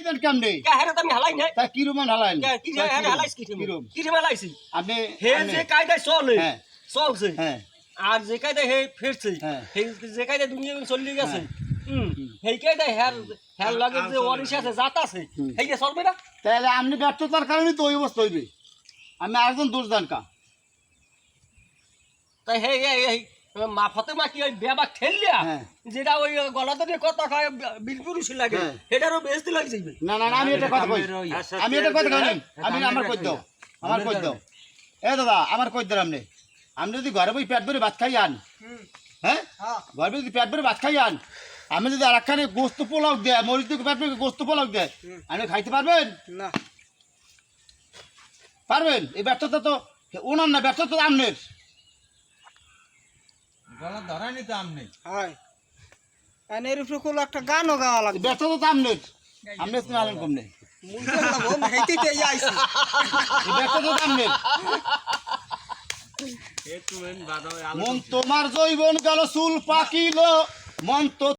হালাইতেন কেমনে কে হেরে তো আমি হালাই নাই তা কি রুমান হালাইন কি যে হেরে হালাইছ কি রে হালাইছি আপনি হে যে কায়দায় চলে হ্যাঁ চলছে হ্যাঁ আর যে কায়দায় হে ফিরছে হ্যাঁ। হে যে কায়দায় দুনিয়া চলে গেছে সেই কায়দায় হের হের লাগে যে ওয়ারিশ আছে জাত আছে সেই যে চলবে না তাহলে আপনি ব্যর্থতার কারণে তো ওই অবস্থা হইবে আমি আরেকজন দোষ দেন কা তাই হে এই মাফতে মা কি ওই বেবা ঠেললিয়া হ্যাঁ। যেটা ওই গলাতে দিয়ে কথা কয় বিলপুরুষ লাগে হ্যাঁ। এটারও বেজতি লাগি যাইবে না না না আমি এটা কথা কই আমি এটা কথা কই আমি আমার কই দাও আমার কই দাও এ দাদা আমার কই দাও আপনি যদি ঘরে বই পেট ভরে ভাত খাই আন হ্যাঁ ঘরে যদি পেট ভরে ভাত খাই আন আমি যদি আরেকখানে গোস্ত পোলাও দেয় মরিচ দিয়ে পেট ভরে গোস্ত পোলাও দেয় আপনি খাইতে পারবেন না পারবেন এই ব্যর্থতা তো ওনার না ব্যর্থতা তো আমনের গলা ধরানি তো আমনে হয় এর উপরে কোন একটা গানও গাওয়া লাগবে ব্যর্থতা তো আমনের আমনের তুমি আলেন কমনে ব্যর্থতা তো আমনের মন তোমার জৈবন গেল চুল পাকিল মন তো